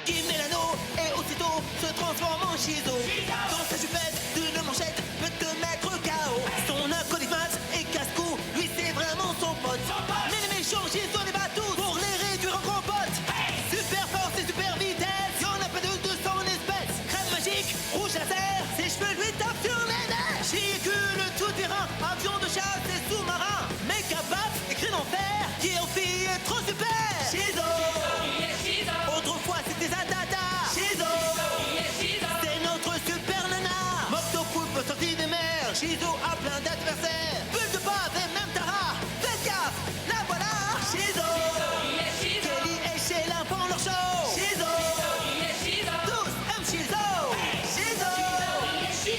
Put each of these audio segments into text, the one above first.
Qui met l'anneau et aussitôt se transforme en Shizo. Dans sa jupette d'une manchette peut te mettre KO. Son acolyte et casse-cou, lui c'est vraiment son pote. Mais les méchants Shizo les bat tous pour les réduire en compote. Super force et super vitesse, y'en a pas de 200 espèces. Crème magique, rouge laser, ses cheveux lui tapent sur les nerfs. Véhicule tout terrain, avion de chasse et sous-marin. Méca bat, écrit en fer, qui en fille est trop super. Shizo. Autrefois c'était Zadada. Shizo. C'est notre super nana. Moctopoop sorti des mers. Shizo a plein d'adversaires. Bulle de bave et même Tara. Faites gaffe, la voilà. Shizo. Kelly et Sheila font leur show. Shizo. Tous aiment Shizo. Shizo.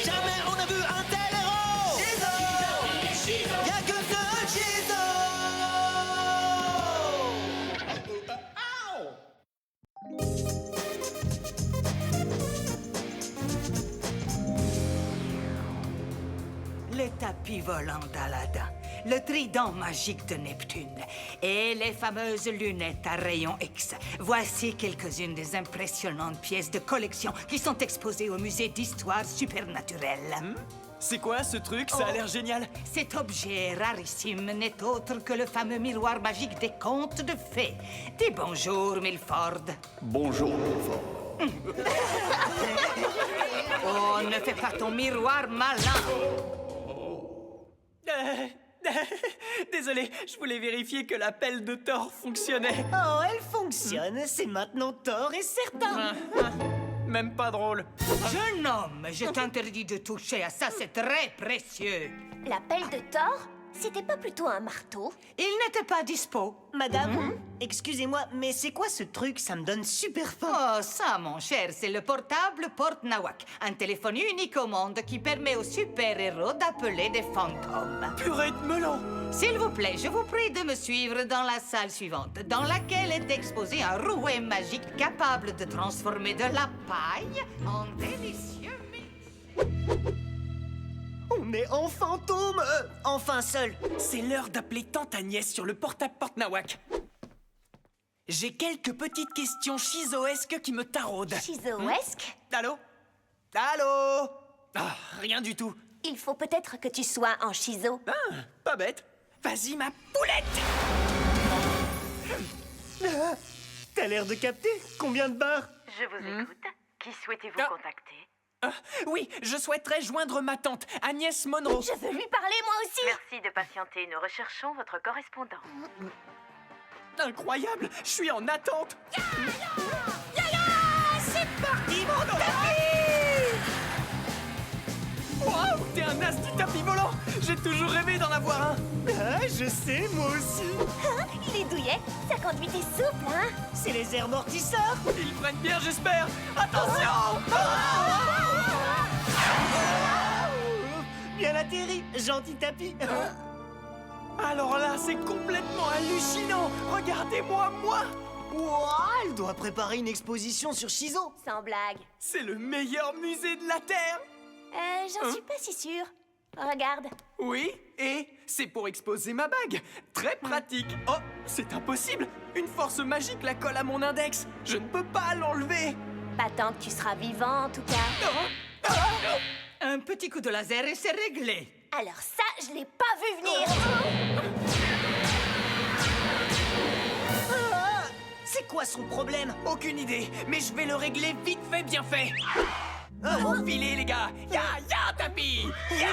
Jamais on a vu un tel héros. Shizo. Y'a que seul Shizo. Le tapis volant d'Aladin, le trident magique de Neptune et les fameuses lunettes à rayons X. Voici quelques-unes des impressionnantes pièces de collection qui sont exposées au musée d'histoire supernaturelle. C'est quoi ce truc? Ça a l'air génial. Cet objet rarissime n'est autre que le fameux miroir magique des contes de fées. Dis bonjour, Milford. Bonjour, Milford. Oh, ne fais pas ton miroir malin. Désolé, je voulais vérifier que la pelle de Thor fonctionnait. Oh, elle fonctionne, c'est maintenant Thor et certain. Même pas drôle. Jeune homme, je t'interdis de toucher à ça, c'est très précieux. La pelle de Thor? C'était pas plutôt un marteau? Il n'était pas dispo. Madame, excusez-moi, mais c'est quoi ce truc? Ça me donne super faim. Oh, ça, mon cher, c'est le portable Porte Nawak, un téléphone unique au monde qui permet aux super-héros d'appeler des fantômes. Purée de melon. S'il vous plaît, je vous prie de me suivre dans la salle suivante, dans laquelle est exposé un rouet magique capable de transformer de la paille en délicieux mix. On est en fantôme, enfin seul. C'est l'heure d'appeler tante Agnès sur le portable Porte Nawak. J'ai quelques petites questions shizoesques qui me taraudent. Shizoesque? Allô? Allô? Ah, rien du tout. Il faut peut-être que tu sois en shizo. Ah, pas bête. Vas-y, ma poulette! T'as l'air de capter. Combien de barres? Je vous écoute. Qui souhaitez-vous contacter? Oui, je souhaiterais joindre ma tante, Agnès Monroe. Je veux lui parler moi aussi. Merci de patienter. Nous recherchons votre correspondant. Incroyable, je suis en attente. C'est parti, mon tapis! Waouh, t'es un as du tapis volant. J'ai toujours rêvé d'en avoir un. Ah, je sais, moi aussi. Hein? Il est douillet. Sa conduite est souple, hein? C'est les airs amortisseurs. Ils prennent bien, j'espère. Attention! Bien atterri, gentil tapis. Alors là, c'est complètement hallucinant. Regardez-moi, moi. Ouah, elle doit préparer une exposition sur Shizo. Sans blague. C'est le meilleur musée de la Terre. J'en suis pas si sûre. Regarde. Oui, et c'est pour exposer ma bague. Très pratique. Oh, c'est impossible. Une force magique la colle à mon index. Je ne peux pas l'enlever. Pas tant que tu seras vivant, en tout cas. Un petit coup de laser et c'est réglé. Alors ça, je l'ai pas vu venir. C'est quoi son problème? Aucune idée, mais je vais le régler vite fait, bien fait. Filez, les gars. Ya, tapis. Ya.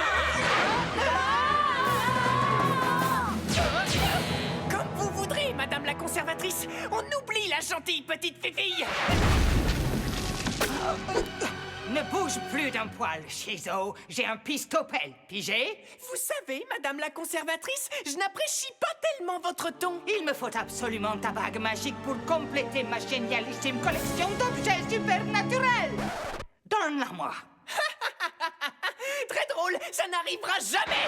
Comme vous voudrez, madame la conservatrice. On oublie la gentille petite fifille. Ne bouge plus d'un poil, Shizo. J'ai un pistopel, pigé? Vous savez, madame la conservatrice, je n'apprécie pas tellement votre ton. Il me faut absolument ta bague magique pour compléter ma génialissime collection d'objets supernaturels. Donne-la-moi. Très drôle, ça n'arrivera jamais.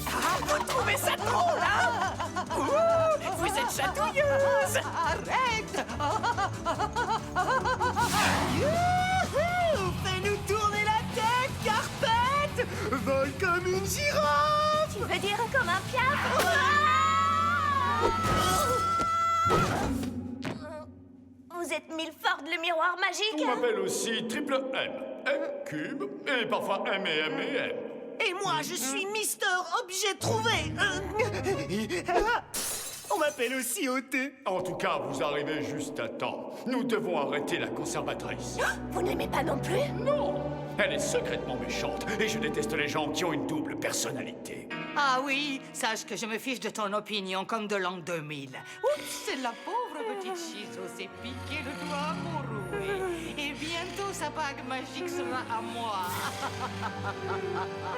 Ah, vous trouvez ça drôle, hein? Ouh, vous êtes chatouilleuse. Arrête. Youhou! Fais-nous tourner la tête, Carpette! Vole comme une girafe! Tu veux dire comme un piaf? Vous Vous êtes Milford, le miroir magique? On m'appelle aussi Triple M, M cube, et parfois M et M et M. Et moi, je suis Mister Objet Trouvé. On m'appelle aussi OT. En tout cas, vous arrivez juste à temps. Nous devons arrêter la conservatrice. Vous ne l'aimez pas non plus? Non, elle est secrètement méchante, et je déteste les gens qui ont une double personnalité. Ah oui, sache que je me fiche de ton opinion comme de l'an 2000. Oups, la pauvre petite Shizo s'est piqué le doigt amoureux. Et bientôt, sa bague magique sera à moi.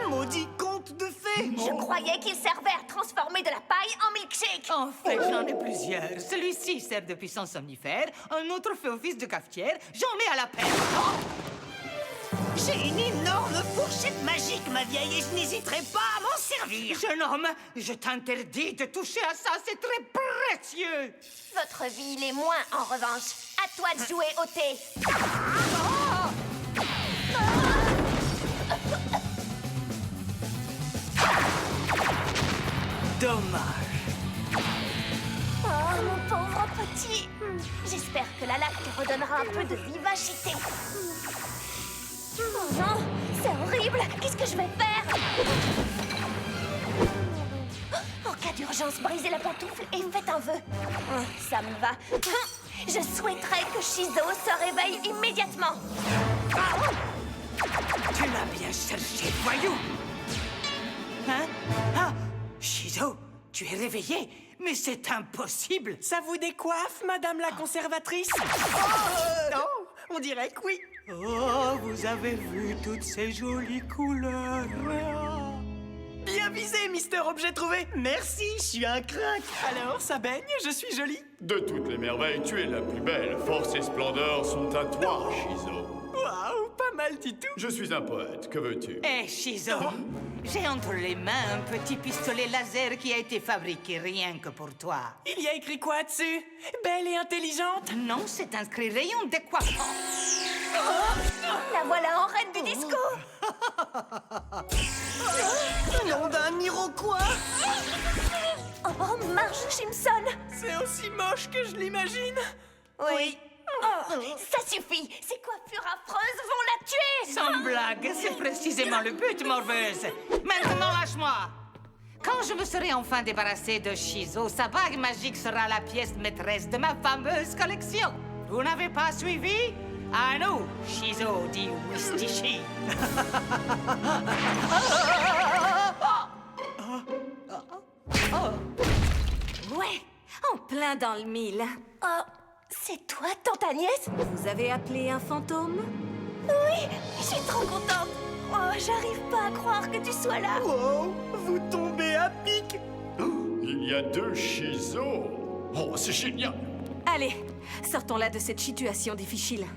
Maudit conte de fées. Je croyais qu'il servait à transformer de la paille en milkshake. En fait, j'en ai plusieurs. Celui-ci sert de puissance somnifère, un autre fait office de cafetière, j'en ai à la peine. J'ai une énorme fourchette magique, ma vieille, et je n'hésiterai pas à m'en servir. Jeune homme, je t'interdis de toucher à ça, c'est très précieux. Votre vie l'est moins, en revanche. À toi de jouer au thé. Dommage. Oh, mon pauvre petit. J'espère que la laque te redonnera un peu de vivacité. Oh non, c'est horrible. Qu'est-ce que je vais faire? En cas d'urgence, brisez la pantoufle et faites un vœu. Ça me va. Je souhaiterais que Shizo se réveille immédiatement. Tu l'as bien cherché, voyou. Hein? Ah, Shizo, tu es réveillé? Mais c'est impossible. Ça vous décoiffe, madame la conservatrice? Non, on dirait que oui. Oh, vous avez vu toutes ces jolies couleurs. Bien visé, Mister Objet Trouvé. Merci, je suis un crack. Alors, ça baigne, je suis jolie. De toutes les merveilles, tu es la plus belle. Force et splendeur sont à toi, Shizo. Waouh, pas mal du tout. Je suis un poète, que veux-tu? Eh, Shizo, j'ai entre les mains un petit pistolet laser qui a été fabriqué rien que pour toi. Il y a écrit quoi dessus? Belle et intelligente? Non, c'est inscrit rayon décoiffant. La voilà en reine du disco. Nom d'un Iroquois. Oh, Marge Simpson. C'est aussi moche que je l'imagine. Oui. Oh, ça suffit. Ces coiffures affreuses vont la tuer. Sans blague, c'est précisément le but, morveuse. Maintenant, lâche-moi. Quand je me serai enfin débarrassé de Shizo, sa bague magique sera la pièce maîtresse de ma fameuse collection. Vous n'avez pas suivi? À nous, Shizo dit Wistichi. Ouais, en plein dans le mille. Oh, c'est toi, tante Agnès? Vous avez appelé un fantôme? Oui, je suis trop contente. Oh, j'arrive pas à croire que tu sois là. Wow, vous tombez à pic. Il y a deux Shizo. Oh, c'est génial. Allez, sortons-la de cette situation difficile.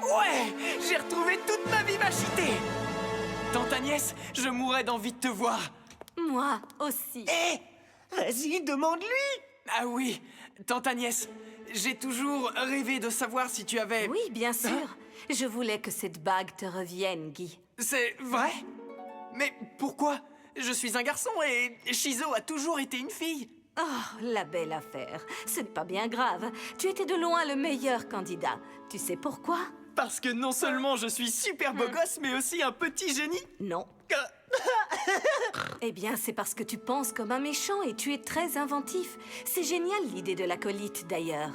Ouais, j'ai retrouvé toute ma vivacité. Tante Agnès, je mourrais d'envie de te voir. Moi aussi. Vas-y, demande-lui. Ah oui, Tante Agnès, j'ai toujours rêvé de savoir si tu avais... Oui, bien sûr. Je voulais que cette bague te revienne, Guy. C'est vrai? Mais pourquoi? Je suis un garçon et Shizo a toujours été une fille. Oh, la belle affaire. Ce n'est pas bien grave. Tu étais de loin le meilleur candidat. Tu sais pourquoi? Parce que non seulement je suis super beau gosse, mais aussi un petit génie. Non. Eh bien, c'est parce que tu penses comme un méchant et tu es très inventif. C'est génial l'idée de l'acolyte, d'ailleurs.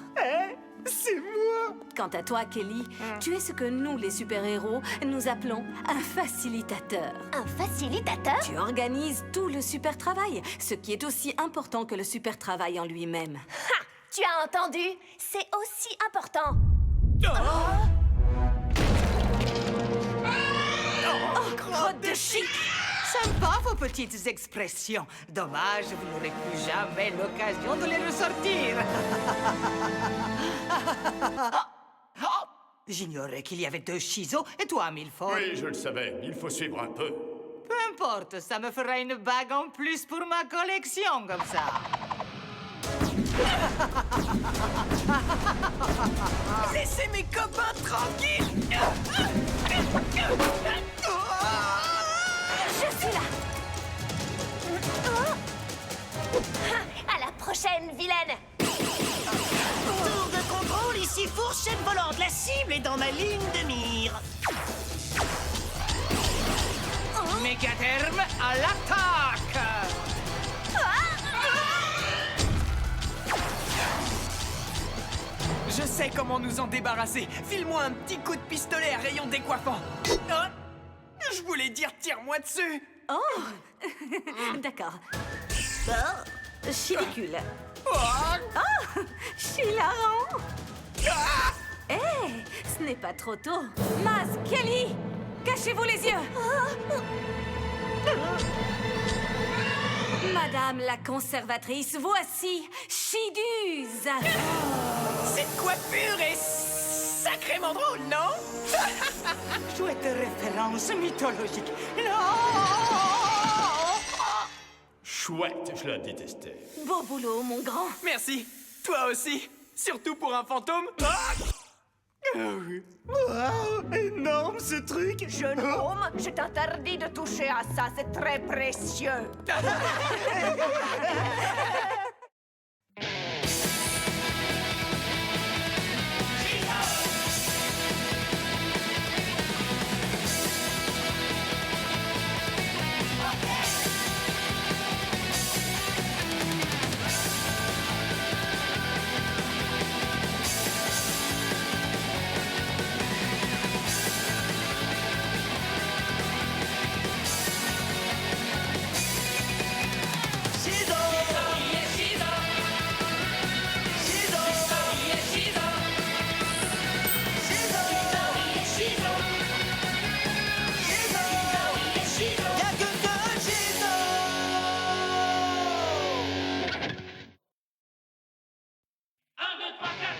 C'est moi. Quant à toi, Kelly, tu es ce que nous, les super-héros, nous appelons un facilitateur. Un facilitateur? Tu organises tout le super travail, ce qui est aussi important que le super travail en lui-même. Ha! Tu as entendu? C'est aussi important. Crotte de chic! Sympa vos petites expressions. Dommage, vous n'aurez plus jamais l'occasion de les ressortir. J'ignorais qu'il y avait deux Shizo et toi, Milford. Oui, je le savais. Il faut suivre un peu. Peu importe, ça me fera une bague en plus pour ma collection, comme ça. Laissez mes copains tranquilles. Je suis là. vilaine. Tour de contrôle, ici fourchette volante. La cible est dans ma ligne de mire. Mégaderme à l'attaque! Je sais comment nous en débarrasser. File-moi un petit coup de pistolet à rayon décoiffant. Oh, je voulais dire tire-moi dessus. Oh D'accord. Chiricule. Oh, Oh Chilarant. ah, Hé, ce n'est pas trop tôt. Maz, Kelly, cachez-vous les yeux. Madame la conservatrice, voici Chiduse. cette coiffure est sacrément drôle, non? Chouette référence mythologique. Non! Chouette, je la détestais. Beau boulot, mon grand. Merci. Toi aussi. Surtout pour un fantôme. Ah, Wow, énorme ce truc. Jeune homme, je t'interdis de toucher à ça, c'est très précieux.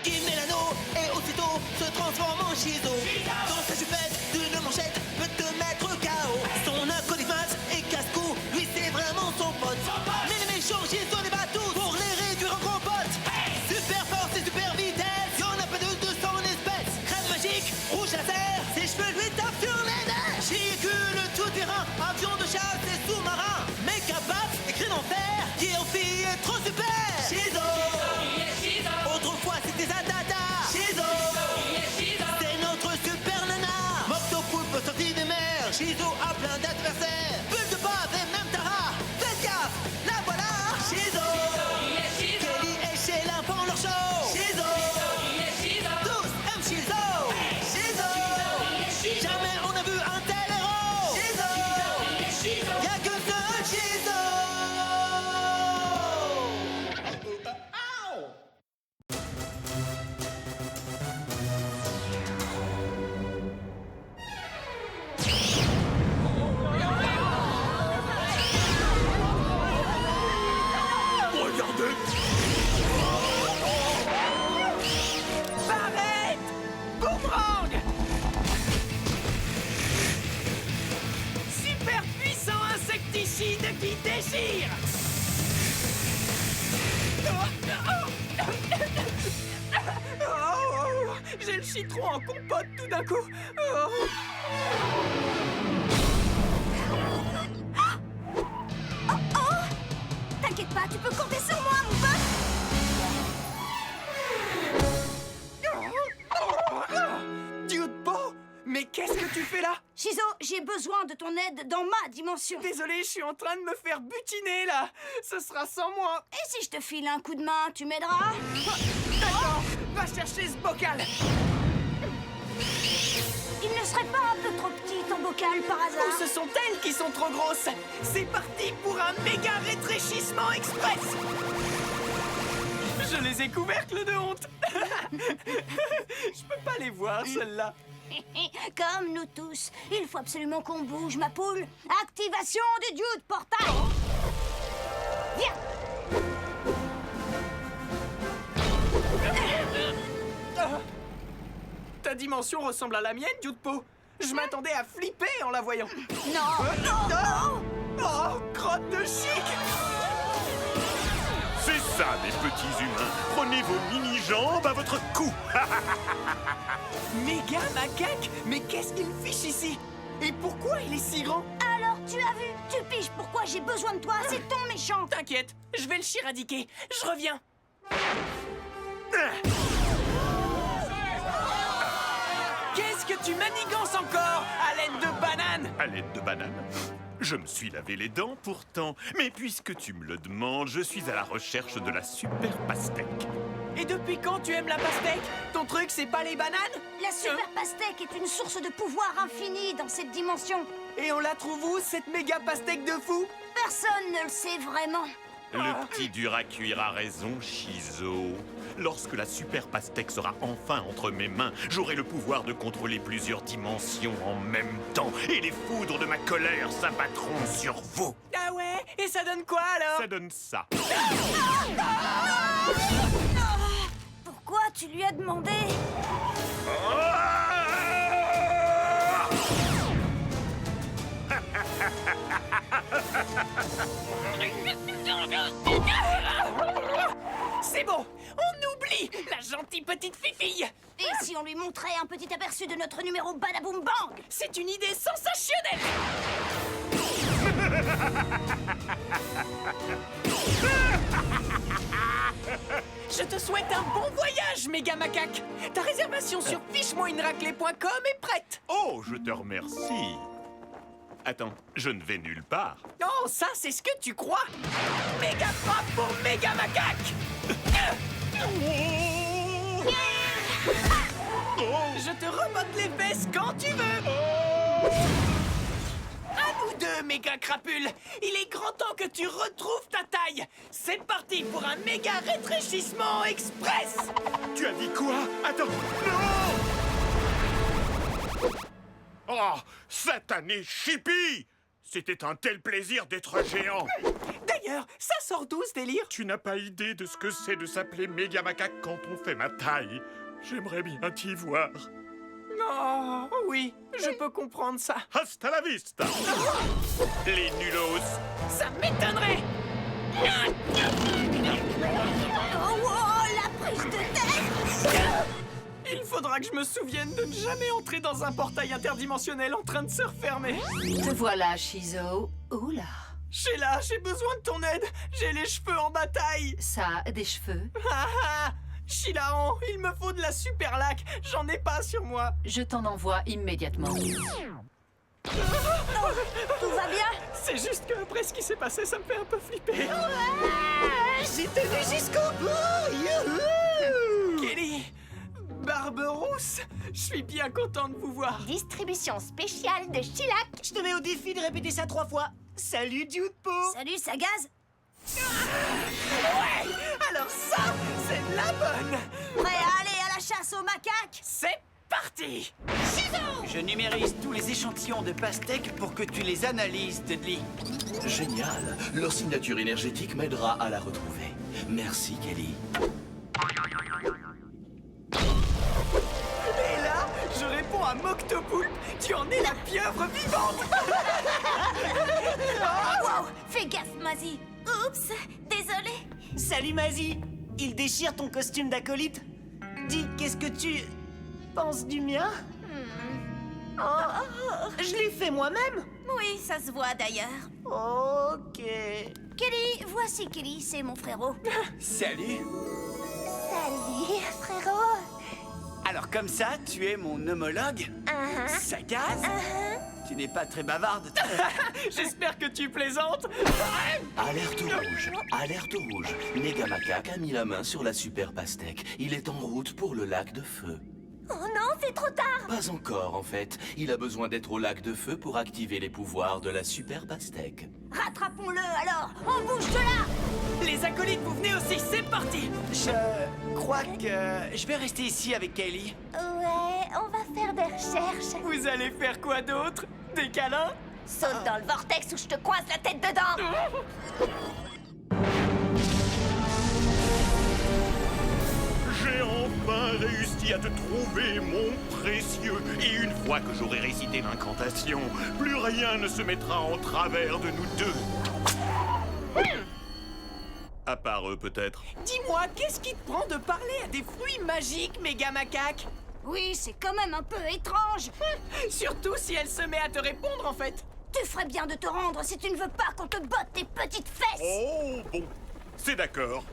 Il met l'anneau et aussitôt se transforme en Shizo. Dans sa jupette d'une manchette peut te mettre KO. Son acolyte et casse-cou, lui c'est vraiment son pote. Mais les méchants Shizo les bat tous pour les réduire en compote. Super force et super vitesse, y'en a pas de 200 espèces. Crème magique, rouge laser, ses cheveux lui tapent sur les nerfs. Chicule tout terrain, avion de chasse et sous-marin. Méga bat, écrit en fer, qui en fille est trop super. Shizo. Autrefois c'était Zadada. Shizo. C'est notre super nana. Moctopoulpe sorti des mers. Shizo a plein d'adversaires. Bulle de base et même Tara. Faites gaffe, la voilà. Shizo. Kelly et Sheila font leur show. Shizo. Tous aiment Shizo. Shizo. Jamais on a vu un tel héros. Shizo. Y'a que seul Shizo. Regardez! Barrette! Boomerang! Super puissant insecticide qui déchire! Oh, j'ai le citron en compote tout d'un coup! Oh. T'inquiète pas, tu peux compter sur moi, mon pote. Dude-Bo, mais qu'est-ce que tu fais là? Shizo, j'ai besoin de ton aide dans ma dimension. Désolé, je suis en train de me faire butiner là! Ce sera sans moi! Et si je te file un coup de main, tu m'aideras? D'accord, va chercher ce bocal! Il ne serait pas un peu trop petit, ton bocal, par Ou hasard? ce sont elles qui sont trop grosses! C'est parti pour un méga rétréchissement express! Je les ai couvercles de honte! Je peux pas les voir, celles-là! Comme nous tous, il faut absolument qu'on bouge, ma poule. Activation du Dude Portal. Viens. Ta dimension ressemble à la mienne, Dude-Po! Je m'attendais à flipper en la voyant! Non. Oh, crotte de chic! C'est ça, les petits humains. Prenez vos mini-jambes à votre cou. Méga macaque! Mais qu'est-ce qu'il fiche ici? Et pourquoi il est si grand? Alors, Tu as vu? Tu piges pourquoi j'ai besoin de toi? C'est ton méchant! T'inquiète, je vais le chiradiquer. Je reviens. Qu'est-ce que tu manigances encore, haleine de banane? Haleine de banane? Je me suis lavé les dents pourtant. Mais puisque tu me le demandes, je suis à la recherche de la super pastèque. Et depuis quand tu aimes la pastèque? Ton truc, c'est pas les bananes? La super pastèque est une source de pouvoir infini dans cette dimension. Et on la trouve où, cette méga pastèque de fou? Personne ne le sait vraiment. Le petit dur à cuire a raison, Shizo. Lorsque la super pastèque sera enfin entre mes mains, j'aurai le pouvoir de contrôler plusieurs dimensions en même temps. Et les foudres de ma colère s'abattront sur vous. Ah ouais? Et ça donne quoi alors? Ça donne ça. Pourquoi tu lui as demandé? C'est bon, on oublie la gentille petite fifille. Et si on lui montrait un petit aperçu de notre numéro Badaboom Bang? C'est une idée sensationnelle. Je te souhaite un bon voyage, méga macaque. Ta réservation sur fichemoinraclée.com est prête. Oh, je te remercie. Attends, je ne vais nulle part. Oh, ça, c'est ce que tu crois. Méga frappe pour méga macaque. Je te remonte les fesses quand tu veux. À nous deux, méga crapule. Il est grand temps que tu retrouves ta taille. C'est parti pour un méga rétréchissement express. Tu as dit quoi? Attends, non! Oh, satané Chippy! C'était un tel plaisir d'être géant! D'ailleurs, ça sort d'où ce délire? Tu n'as pas idée de ce que c'est de s'appeler méga macaque quand on fait ma taille. J'aimerais bien t'y voir. Oh, oui, je peux comprendre ça. Hasta la vista! Les nulos! Ça m'étonnerait. Oh, wow, la prise de tête! Il faudra que je me souvienne de ne jamais entrer dans un portail interdimensionnel en train de se refermer. Te voilà, Shizo. Oula. Sheila, j'ai besoin de ton aide. J'ai les cheveux en bataille. Ça, des cheveux. Ah ah! Sheila, il me faut de la super laque. J'en ai pas sur moi. Je t'en envoie immédiatement. Tout va bien? C'est juste que après ce qui s'est passé, ça me fait un peu flipper. J'ai tenu jusqu'au bout! Youhou! Kelly, Barberousse, je suis bien content de vous voir. Distribution spéciale de Sheila. Je te mets au défi de répéter ça 3 fois. Salut, Dupo! Salut, Sagaz! Ouais! Alors ça, c'est la bonne! Prêt à aller à la chasse aux macaques? C'est parti! Je numérise tous les échantillons de pastèques pour que tu les analyses, Dudley. Génial. Leur signature énergétique m'aidera à la retrouver. Merci, Kelly. Et là, je réponds à Moctopoulpe. Tu en es la pieuvre vivante! Wow! Fais gaffe, Mazzy! Oups, désolée. Salut, Mazzy! Il déchire ton costume d'acolyte? Dis, qu'est-ce que tu penses du mien? Je l'ai fait moi-même? Oui, ça se voit d'ailleurs. Ok. Kelly, voici Kelly, c'est mon frérot. Salut. Salut, frérot. Alors comme ça, tu es mon homologue? Sagaz? Tu n'es pas très bavarde. J'espère que tu plaisantes. Alerte rouge. Alerte rouge. Méga Macaque a mis la main sur la super pastèque. Il est en route pour le lac de feu. Oh non, c'est trop tard. Pas encore, en fait. Il a besoin d'être au lac de feu pour activer les pouvoirs de la super pastèque. Rattrapons-le alors! On bouge de là! Les acolytes, vous venez aussi, c'est parti! Je crois que je vais rester ici avec Kelly. Ouais, on va faire des recherches. Vous allez faire quoi d'autre? Des câlins? Saute dans le vortex ou je te coince la tête dedans. J'ai enfin réussi à te trouver, mon précieux. Et une fois que j'aurai récité l'incantation, plus rien ne se mettra en travers de nous deux. À part eux, peut-être. Dis-moi, qu'est-ce qui te prend de parler à des fruits magiques, méga macaque? Oui, c'est quand même un peu étrange. Surtout si elle se met à te répondre, en fait. Tu ferais bien de te rendre si tu ne veux pas qu'on te botte tes petites fesses. Oh, bon, c'est d'accord.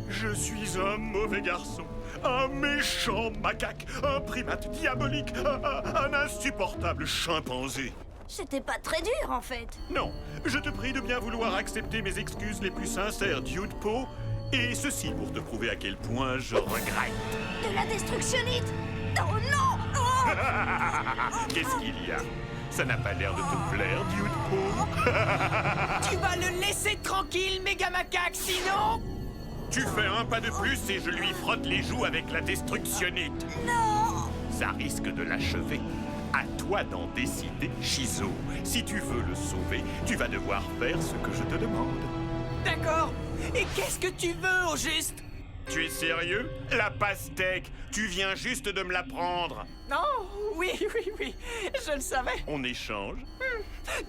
Je suis un mauvais garçon, un méchant macaque, un primate diabolique, un insupportable chimpanzé. C'était pas très dur, en fait. Non, je te prie de bien vouloir accepter mes excuses les plus sincères, Dude Po, et ceci pour te prouver à quel point je regrette. De la destructionnite. Oh non. Oh. Qu'est-ce qu'il y a? Ça n'a pas l'air de te plaire, Dude Po. Tu vas le laisser tranquille, méga macaque, sinon... Tu fais un pas de plus et je lui frotte les joues avec la destructionnite. Non. Ça risque de l'achever. À toi d'en décider, Shizo. Si tu veux le sauver, tu vas devoir faire ce que je te demande. D'accord. Et qu'est-ce que tu veux, au juste? Tu es sérieux? La pastèque, tu viens juste de me la prendre. Non, oui, je le savais. On échange?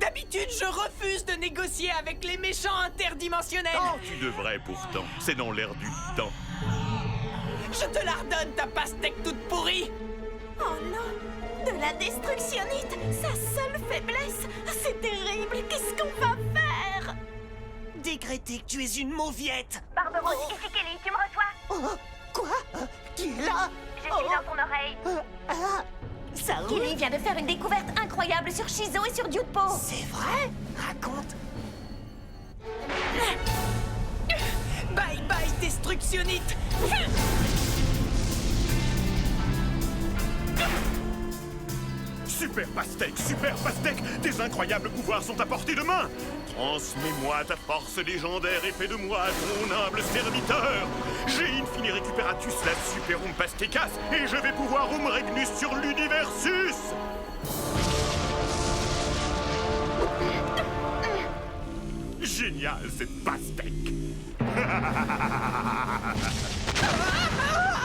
D'habitude, je refuse de négocier avec les méchants interdimensionnels. Oh, tu devrais pourtant, c'est dans l'air du temps. Je te la redonne, ta pastèque toute pourrie. Oh non. De la destructionnite. Sa seule faiblesse. C'est terrible. Qu'est-ce qu'on va faire? Décréter que tu es une mauviette. Barberousse, ici Kelly, tu me reçois? Oh, quoi? Qui est là? Je suis dans ton oreille. Ça roule? Kelly vient de faire une découverte incroyable sur Shizo et sur Dude Po. C'est vrai? Raconte. Bye bye, destructionnite. Super pastèque, tes incroyables pouvoirs sont à portée de main. Transmets-moi ta force légendaire et fais de moi ton humble serviteur. J'ai infini recuperatus la superum pastecas et je vais pouvoir regnus sur l'universus. Génial cette pastèque.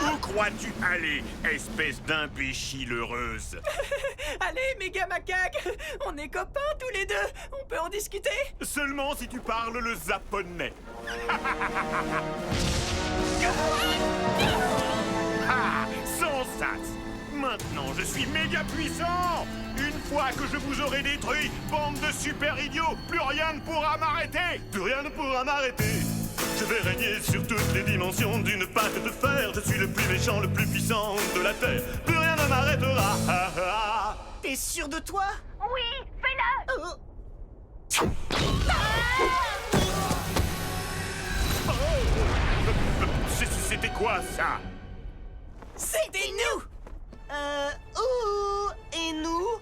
Où crois-tu aller, espèce d'imbécile heureuse? Allez, méga macaque, on est copains tous les deux. On peut en discuter? Seulement si tu parles le japonais. Sans sas. Maintenant, je suis méga puissant. Une fois que je vous aurai détruit, bande de super idiots, plus rien ne pourra m'arrêter. Plus rien ne pourra m'arrêter. Je vais régner sur toutes les dimensions d'une patte de fer. Je suis le plus méchant, le plus puissant de la Terre. Plus rien ne m'arrêtera. T'es sûr de toi? Oui, fais-le. C'était quoi ça? C'était nous. Et nous?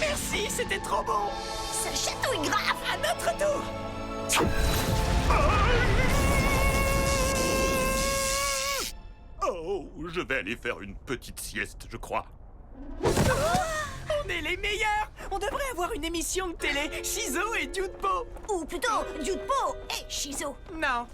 Merci, c'était trop bon. Ça chatouille grave. À notre tour. Oh, je vais aller faire une petite sieste, je crois. On est les meilleurs. On devrait avoir une émission de télé, Shizo et Dude Po. Ou plutôt, Dude Po et Shizo. Non,